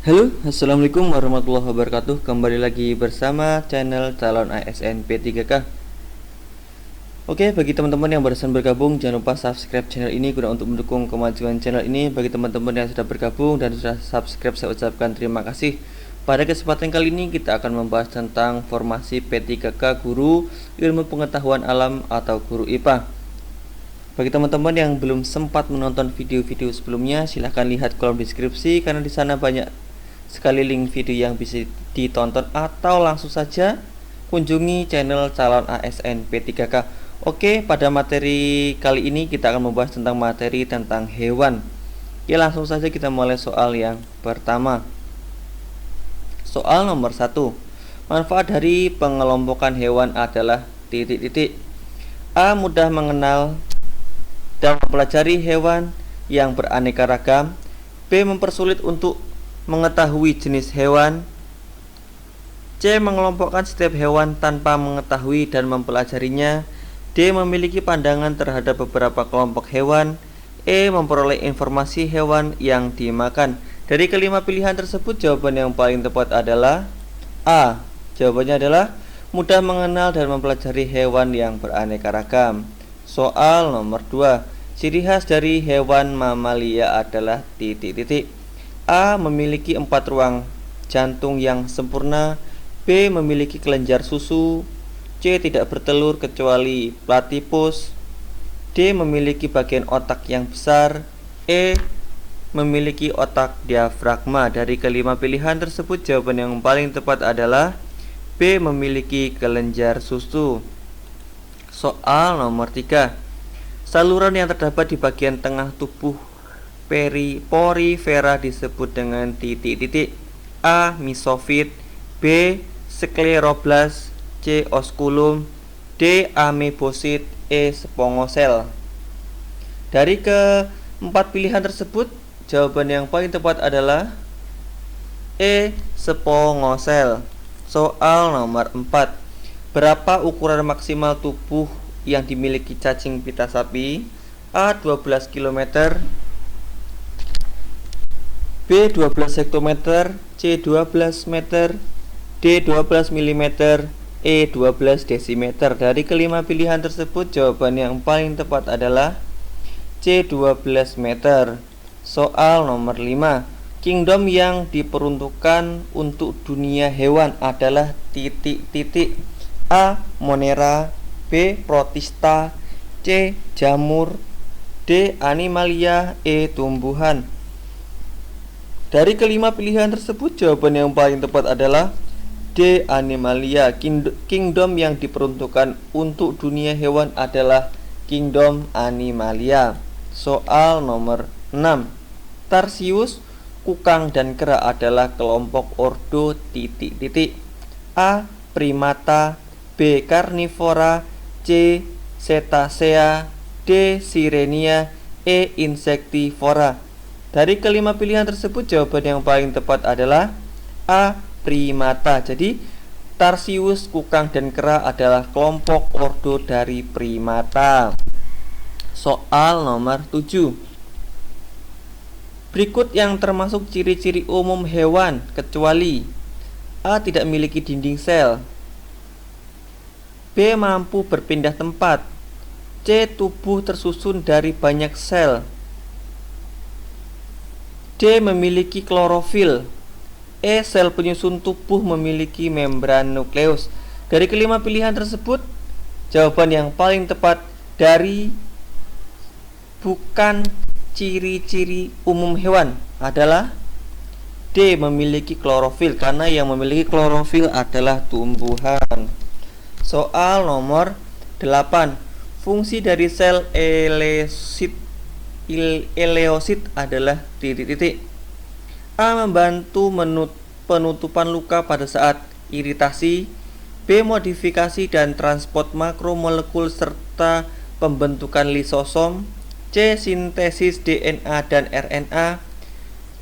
Halo, assalamualaikum warahmatullahi wabarakatuh. Kembali lagi bersama channel calon ASN P3K. Oke, bagi teman-teman yang barusan bergabung, jangan lupa subscribe channel ini guna untuk mendukung kemajuan channel ini. Bagi teman-teman yang sudah bergabung dan sudah subscribe, saya ucapkan terima kasih. Pada kesempatan kali ini kita akan membahas tentang formasi P3K Guru Ilmu Pengetahuan Alam atau Guru IPA. Bagi teman-teman yang belum sempat menonton video-video sebelumnya, silahkan lihat kolom deskripsi karena di sana banyak sekali link video yang bisa ditonton, atau langsung saja kunjungi channel calon ASN P3K. Oke, pada materi kali ini kita akan membahas tentang materi tentang hewan. Oke, langsung saja kita mulai soal yang pertama. Soal nomor 1. Manfaat dari pengelompokan hewan adalah titik-titik. A. Mudah mengenal dan mempelajari hewan yang beraneka ragam. B. Mempersulit untuk mengetahui jenis hewan. C. Mengelompokkan setiap hewan tanpa mengetahui dan mempelajarinya. D. Memiliki pandangan terhadap beberapa kelompok hewan. E. Memperoleh informasi hewan yang dimakan. Dari kelima pilihan tersebut, jawaban yang paling tepat adalah A. Jawabannya adalah mudah mengenal dan mempelajari hewan yang beraneka ragam. Soal nomor 2. Ciri khas dari hewan mamalia adalah titik-titik. A. Memiliki 4 ruang jantung yang sempurna. B. Memiliki kelenjar susu. C. Tidak bertelur kecuali platypus. D. Memiliki bagian otak yang besar. E. Memiliki otak diafragma. Dari kelima pilihan tersebut, jawaban yang paling tepat adalah B. Memiliki kelenjar susu. Soal nomor 3. Saluran yang terdapat di bagian tengah tubuh porifera disebut dengan titik-titik. A. Mesofit. B. Scleroblast. C. Osculum. D. Amebosit. E. Spongosel. Dari keempat pilihan tersebut, jawaban yang paling tepat adalah E. Spongosel. Soal nomor 4. Berapa ukuran maksimal tubuh yang dimiliki cacing pita sapi? A. 12 km. B. 12 hektometer. C. 12 meter. D. 12 mm. E. 12 desimeter. Dari kelima pilihan tersebut, jawaban yang paling tepat adalah C. 12 meter. Soal nomor 5. Kingdom yang diperuntukkan untuk dunia hewan adalah titik-titik. A. Monera. B. Protista. C. Jamur. D. Animalia. E. Tumbuhan. Dari kelima pilihan tersebut, jawaban yang paling tepat adalah D. Animalia. Kingdom yang diperuntukkan untuk dunia hewan adalah Kingdom Animalia. Soal nomor 6. Tarsius, kukang dan kera adalah kelompok ordo titik-titik. A. Primata. B. Karnivora. C. Cetacea. D. Sirenia. E. Insektivora. Dari kelima pilihan tersebut, jawaban yang paling tepat adalah A. Primata. Jadi Tarsius, kukang dan kera adalah kelompok ordo dari primata. Soal nomor 7. Berikut yang termasuk ciri-ciri umum hewan kecuali A. Tidak memiliki dinding sel. B. Mampu berpindah tempat. C. Tubuh tersusun dari banyak sel. D. Memiliki klorofil. E. Sel penyusun tubuh memiliki membran nukleus. Dari kelima pilihan tersebut, jawaban yang paling tepat dari bukan ciri-ciri umum hewan adalah D. Memiliki klorofil, karena yang memiliki klorofil adalah tumbuhan. Soal nomor 8. Fungsi dari sel eleosit adalah titik-titik. A. Membantu penutupan luka pada saat iritasi. B. Modifikasi dan transport makromolekul serta pembentukan lisosom. C. Sintesis DNA dan RNA.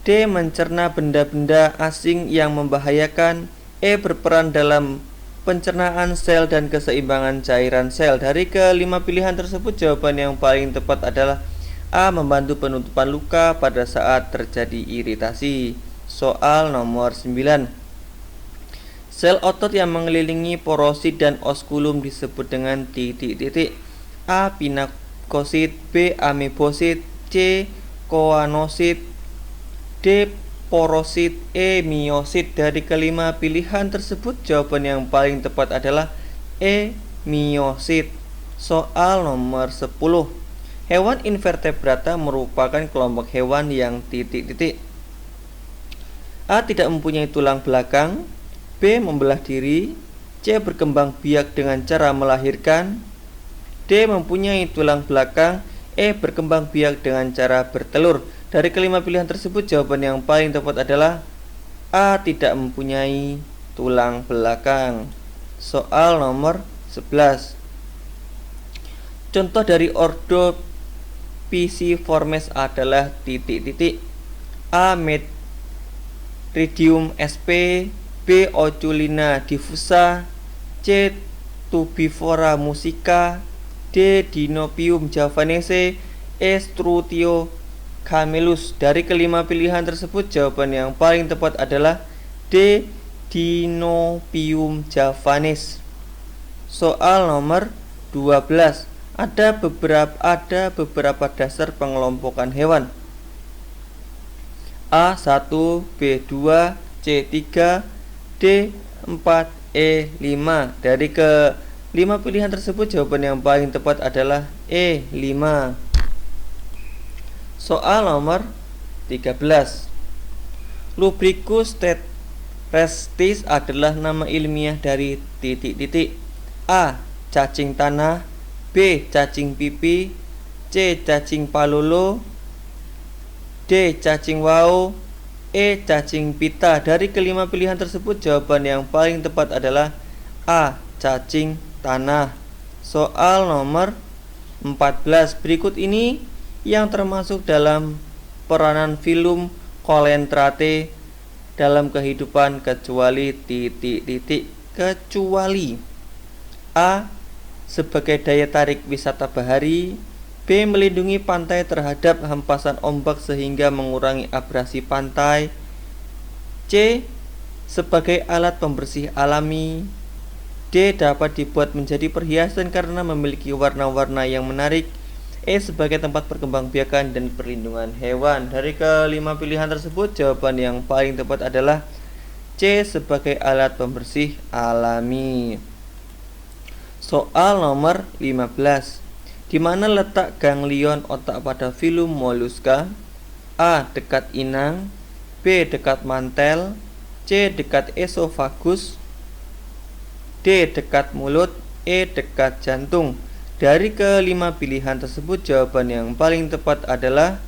D. Mencerna benda-benda asing yang membahayakan. E. Berperan dalam pencernaan sel dan keseimbangan cairan sel. Dari kelima pilihan tersebut, jawaban yang paling tepat adalah A. Membantu penutupan luka pada saat terjadi iritasi. Soal nomor 9. Sel otot yang mengelilingi porosit dan oskulum disebut dengan titik-titik. A. Pinakosit, B. Amebosit, C. Koanosit, D. Porosit, E. Miosit. Dari kelima pilihan tersebut jawaban yang paling tepat adalah E. Miosit. Soal nomor 10. Hewan invertebrata merupakan kelompok hewan yang titik-titik. A. Tidak mempunyai tulang belakang, B. Membelah diri, C. Berkembang biak dengan cara melahirkan, D. Mempunyai tulang belakang, E. Berkembang biak dengan cara bertelur. Dari kelima pilihan tersebut jawaban yang paling tepat adalah A. Tidak mempunyai tulang belakang. Soal nomor 11. Contoh dari ordo Pisciformes adalah titik-titik. A. Metridium sp, B. Oculina diffusa, C. Tubifora musica, D. Dinopium javanese, E. Strutio camelus. Dari kelima pilihan tersebut jawaban yang paling tepat adalah D. Dinopium javanes. Soal nomor 12. Ada beberapa dasar pengelompokan hewan. A1, B2, C3, D4, E5. Dari kelima pilihan tersebut jawaban yang paling tepat adalah E5. Soal nomor 13. Lubricus terrestris adalah nama ilmiah dari titik-titik. A. Cacing tanah, B. Cacing pipi, C. Cacing palolo, D. Cacing wau, E. Cacing pita. Dari kelima pilihan tersebut jawaban yang paling tepat adalah A. Cacing tanah. Soal nomor 14. Berikut ini yang termasuk dalam peranan filum Coelenterate dalam kehidupan kecuali titik-titik. Kecuali A. Sebagai daya tarik wisata bahari, B. Melindungi pantai terhadap hempasan ombak sehingga mengurangi abrasi pantai, C. Sebagai alat pembersih alami, D. Dapat dibuat menjadi perhiasan karena memiliki warna-warna yang menarik, E. Sebagai tempat perkembangbiakan dan perlindungan hewan. Dari kelima pilihan tersebut jawaban yang paling tepat adalah C. Sebagai alat pembersih alami. Soal nomor 15. Di mana letak ganglion otak pada filum Mollusca? A. Dekat inang, B. Dekat mantel, C. Dekat esofagus, D. Dekat mulut, E. Dekat jantung. Dari kelima pilihan tersebut jawaban yang paling tepat adalah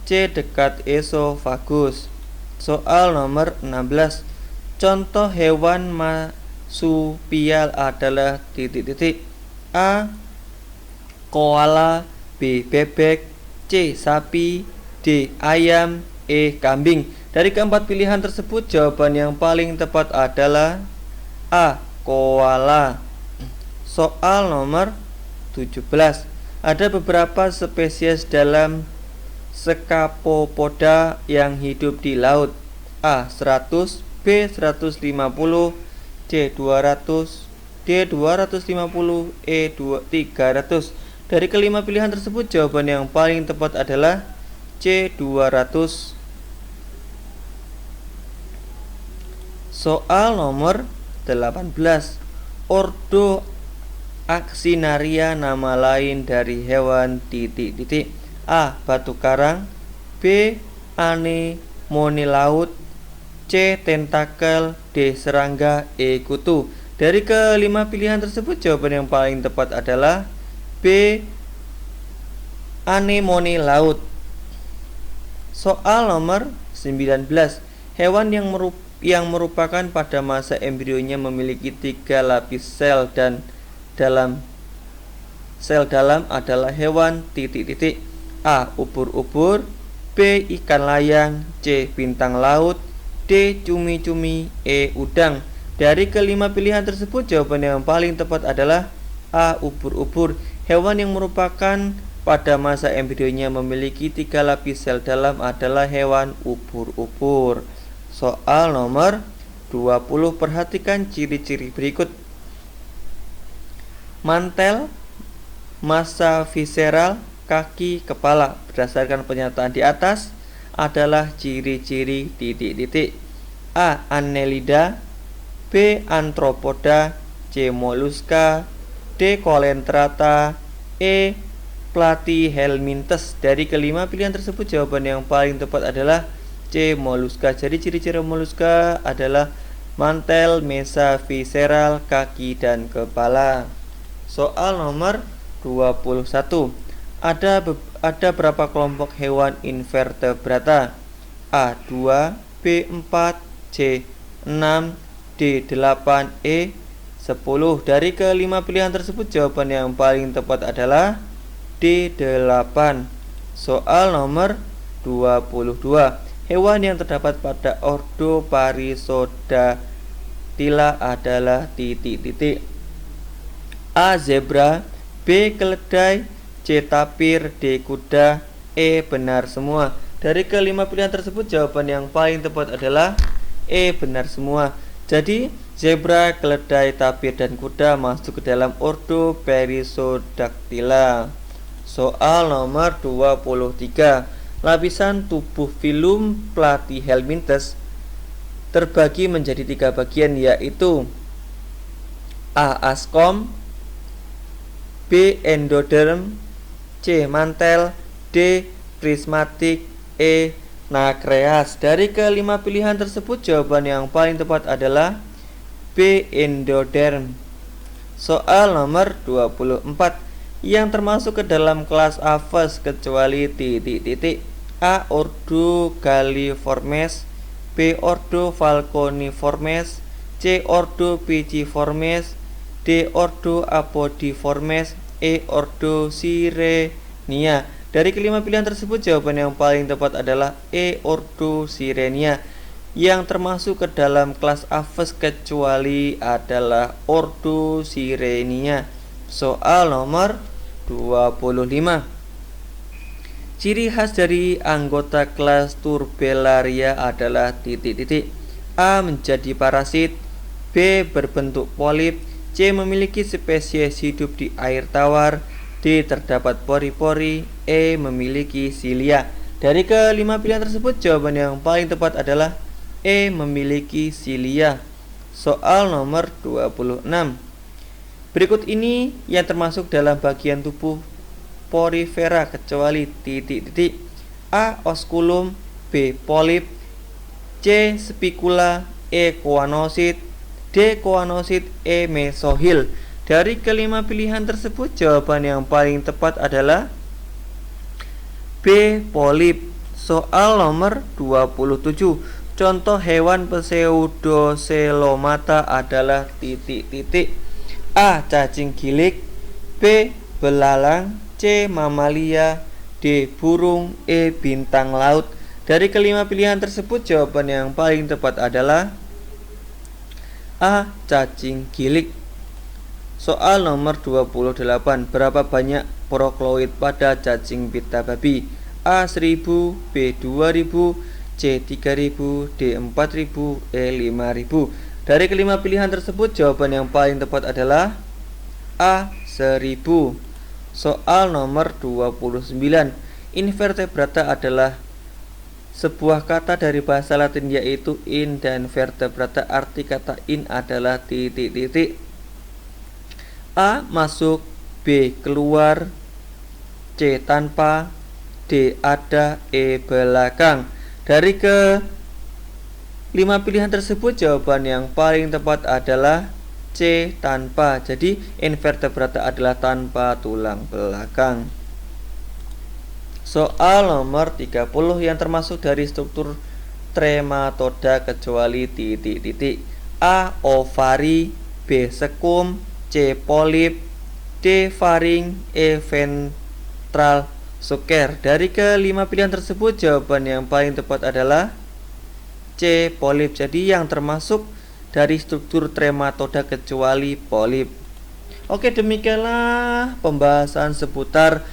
C. Dekat esofagus. Soal nomor 16. Contoh hewan marsupial adalah titik-titik. A. Koala, B. Bebek, C. Sapi, D. Ayam, E. Kambing. Dari keempat pilihan tersebut jawaban yang paling tepat adalah A. Koala. Soal nomor 17. Ada beberapa spesies dalam Scapopoda yang hidup di laut. A. 100, B. 150, C. 200, D. 250, E. 300. Dari kelima pilihan tersebut jawaban yang paling tepat adalah C. 200. Soal nomor 18. Ordo Actinaria nama lain dari hewan titik-titik. A. Batu karang, B. Anemone laut, C. Tentakel, D. Serangga, E. Kutu. Dari kelima pilihan tersebut jawaban yang paling tepat adalah B. Anemone laut. Soal nomor 19. Hewan yang merupakan pada masa embrionya memiliki 3 lapis sel dan sel dalam adalah hewan titik-titik. A. Ubur-ubur, B. Ikan layang, C. Bintang laut, D. Cumi-cumi, E. Udang. Dari kelima pilihan tersebut jawaban yang paling tepat adalah A. Ubur-ubur. Hewan yang merupakan pada masa embrionya memiliki 3 lapis sel dalam adalah hewan ubur-ubur. Soal nomor 20, perhatikan ciri-ciri berikut. Mantel, massa visceral, kaki, kepala. Berdasarkan pernyataan di atas adalah ciri-ciri titik-titik. A. Annelida, B. Arthropoda, C. Mollusca, D. Coelenterata, E. Platyhelminthes. Dari kelima pilihan tersebut jawaban yang paling tepat adalah C. Mollusca. Jadi ciri-ciri mollusca adalah mantel, massa visceral, kaki, dan kepala. Soal nomor 21. Ada berapa kelompok hewan invertebrata? A. 2, B. 4, C. 6, D. 8, E. 10. Dari kelima pilihan tersebut jawaban yang paling tepat adalah D. 8. Soal nomor 22. Hewan yang terdapat pada ordo Parisodactyla adalah titik-titik. A. Zebra, B. Keledai, C. Tapir, D. Kuda, E. Benar semua. Dari kelima pilihan tersebut jawaban yang paling tepat adalah E. Benar semua. Jadi zebra, keledai, tapir, dan kuda masuk ke dalam ordo Parisodactyla. Soal nomor 23. Lapisan tubuh filum Platyhelminthes terbagi menjadi 3 bagian, yaitu A. Askom, B. Endoderm, C. Mantel, D. Prismatik, E. Nacreas. Dari kelima pilihan tersebut jawaban yang paling tepat adalah B. Endoderm. Soal nomor 24. Yang termasuk ke dalam kelas Aves kecuali titik-titik. A. Ordo Galliformes, B. Ordo Falconiformes, C. Ordo Piciformes, D. Ordo Apodiformes, E. Ordo Sirenia. Dari kelima pilihan tersebut jawaban yang paling tepat adalah E. Ordo Sirenia. Yang termasuk ke dalam kelas Aves kecuali adalah Ordo Sirenia. Soal nomor 25. Ciri khas dari anggota kelas Turbellaria adalah titik-titik. A. Menjadi parasit, B. Berbentuk polip, C. Memiliki spesies hidup di air tawar, D. Terdapat pori-pori, E. Memiliki silia. Dari kelima pilihan tersebut jawaban yang paling tepat adalah E. Memiliki silia. Soal nomor 26. Berikut ini yang termasuk dalam bagian tubuh porifera kecuali titik-titik. A. Osculum, B. Polip, C. Spicula, E. Choanosid, D. Choanosid, E. Mesohyl. Dari kelima pilihan tersebut jawaban yang paling tepat adalah B. Polip. Soal nomor 27. Contoh hewan pseudocelomata adalah titik-titik. A. Cacing gilik, B. Belalang, C. Mamalia, D. Burung, E. Bintang laut. Dari kelima pilihan tersebut jawaban yang paling tepat adalah A. Cacing gilik. Soal nomor 28. Berapa banyak prokloid pada cacing pita babi? A. 1000, B. 2000, C. 3000, D. 4000, E. 5000. Dari kelima pilihan tersebut jawaban yang paling tepat adalah A. 1000. Soal nomor 29. Invertebrata adalah sebuah kata dari bahasa Latin yaitu in dan vertebrata. Arti kata in adalah titik-titik. A. Masuk, B. Keluar, C. Tanpa, D. Ada, E. Belakang. Dari ke 5 pilihan tersebut jawaban yang paling tepat adalah C. Tanpa. Jadi invertebrata adalah tanpa tulang belakang. Soal nomor 30 yang termasuk dari struktur trematoda kecuali titik-titik. A. Ovari, B. Sekum, C. Polip, D. Faring, E. Ventral suker. Dari kelima pilihan tersebut jawaban yang paling tepat adalah C. Polip. Jadi yang termasuk dari struktur trematoda kecuali polip. Oke, demikianlah pembahasan seputar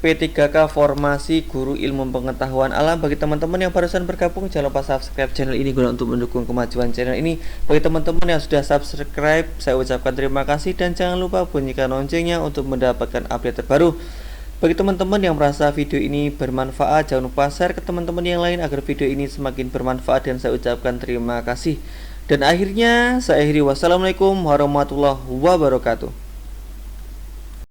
P3K Formasi Guru Ilmu Pengetahuan Alam. Bagi teman-teman yang barusan bergabung, jangan lupa subscribe channel ini guna untuk mendukung kemajuan channel ini. Bagi teman-teman yang sudah subscribe, saya ucapkan terima kasih dan jangan lupa bunyikan loncengnya untuk mendapatkan update terbaru. Bagi teman-teman yang merasa video ini bermanfaat, jangan lupa share ke teman-teman yang lain agar video ini semakin bermanfaat, dan saya ucapkan terima kasih. Dan akhirnya saya akhiri, wassalamualaikum warahmatullahi wabarakatuh.